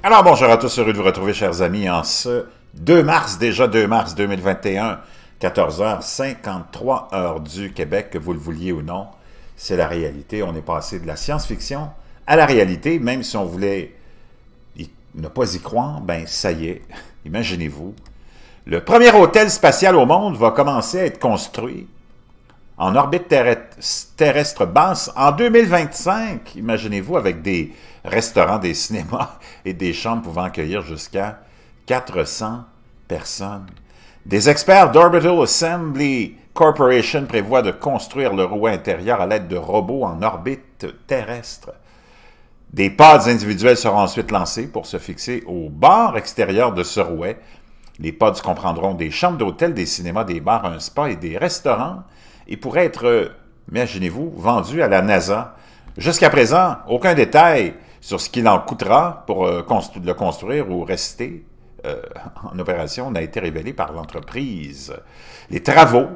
Alors bonjour à tous, heureux de vous retrouver chers amis en ce 2 mars, déjà 2 mars 2021, 14h53 heure du Québec, que vous le vouliez ou non, c'est la réalité. On est passé de la science-fiction à la réalité, même si on voulait ne pas y croire, ben ça y est, imaginez-vous. Le premier hôtel spatial au monde va commencer à être construit en orbite terrestre basse en 2025, imaginez-vous, avec des restaurants, des cinémas et des chambres pouvant accueillir jusqu'à 400 personnes. Des experts d'Orbital Assembly Corporation prévoient de construire le rouet intérieur à l'aide de robots en orbite terrestre. Des pods individuels seront ensuite lancés pour se fixer au bord extérieur de ce rouet. Les pods comprendront des chambres d'hôtel, des cinémas, des bars, un spa et des restaurants et pourraient être, imaginez-vous, vendus à la NASA. Jusqu'à présent, aucun détail sur ce qu'il en coûtera pour le construire ou rester en opération n'a été révélé par l'entreprise. Les travaux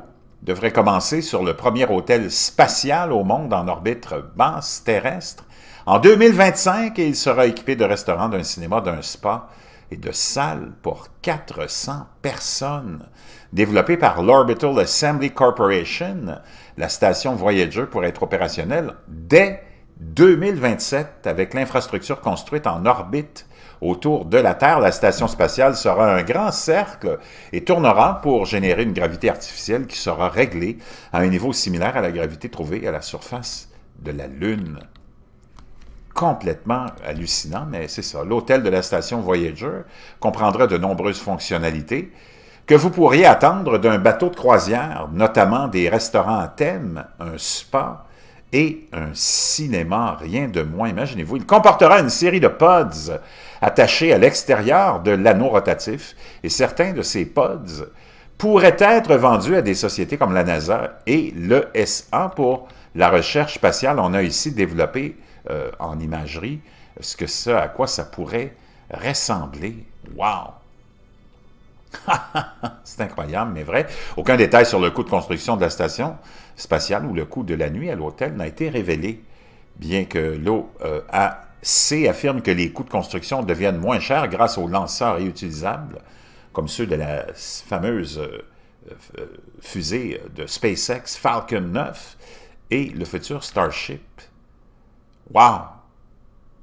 devraient commencer sur le premier hôtel spatial au monde en orbite basse terrestre en 2025 et il sera équipé de restaurants, d'un cinéma, d'un spa et de salles pour 400 personnes. Développée par l'Orbital Assembly Corporation, la station Voyager pourrait être opérationnelle dès 2027 avec l'infrastructure construite en orbite autour de la Terre. La station spatiale sera un grand cercle et tournera pour générer une gravité artificielle qui sera réglée à un niveau similaire à la gravité trouvée à la surface de la Lune. Complètement hallucinant, mais c'est ça. L'hôtel de la station Voyager comprendra de nombreuses fonctionnalités que vous pourriez attendre d'un bateau de croisière, notamment des restaurants à thème, un spa et un cinéma, rien de moins. Imaginez-vous, il comportera une série de pods attachés à l'extérieur de l'anneau rotatif et certains de ces pods pourraient être vendus à des sociétés comme la NASA et l'ESA pour la recherche spatiale. On a ici développé en imagerie à quoi ça pourrait ressembler. Wow! C'est incroyable, mais vrai. Aucun détail sur le coût de construction de la station spatiale ou le coût de la nuit à l'hôtel n'a été révélé, bien que l'OAC affirme que les coûts de construction deviennent moins chers grâce aux lanceurs réutilisables, comme ceux de la fameuse fusée de SpaceX Falcon 9 et le futur Starship. Wow!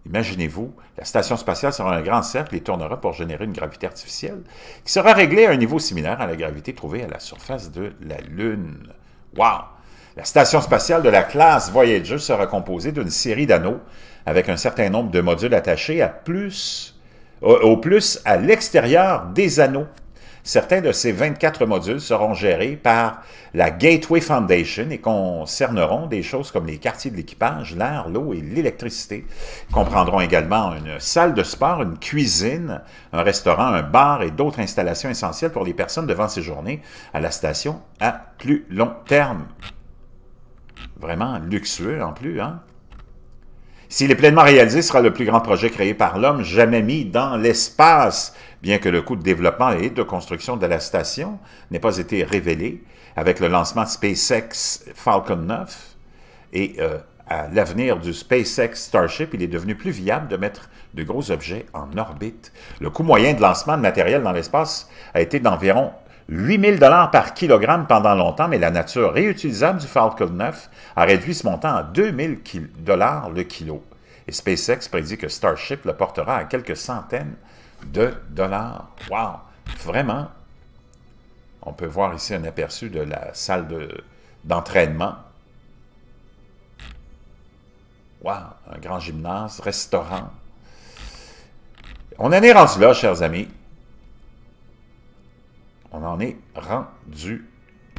Imaginez-vous, la station spatiale sera un grand cercle et tournera pour générer une gravité artificielle qui sera réglée à un niveau similaire à la gravité trouvée à la surface de la Lune. Wow! La station spatiale de la classe Voyager sera composée d'une série d'anneaux avec un certain nombre de modules attachés au plus à l'extérieur des anneaux. Certains de ces 24 modules seront gérés par la Gateway Foundation et concerneront des choses comme les quartiers de l'équipage, l'air, l'eau et l'électricité. Ils comprendront également une salle de sport, une cuisine, un restaurant, un bar et d'autres installations essentielles pour les personnes devant séjourner à la station à plus long terme. Vraiment luxueux en plus, hein? S'il est pleinement réalisé, ce sera le plus grand projet créé par l'homme jamais mis dans l'espace, bien que le coût de développement et de construction de la station n'ait pas été révélé avec le lancement de SpaceX Falcon 9 et à l'avenir du SpaceX Starship, il est devenu plus viable de mettre de gros objets en orbite. Le coût moyen de lancement de matériel dans l'espace a été d'environ 8 000 $ par kilogramme pendant longtemps, mais la nature réutilisable du Falcon 9 a réduit ce montant à 2 000 $ le kilo. Et SpaceX prédit que Starship le portera à quelques centaines de dollars. Wow! Vraiment, on peut voir ici un aperçu de la salle d'entraînement. Wow! Un grand gymnase, restaurant. On en est rendu là, chers amis. On en est rendu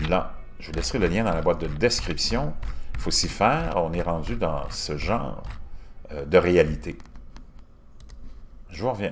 là. Je vous laisserai le lien dans la boîte de description. Il faut s'y faire. On est rendu dans ce genre de réalité. Je vous reviens.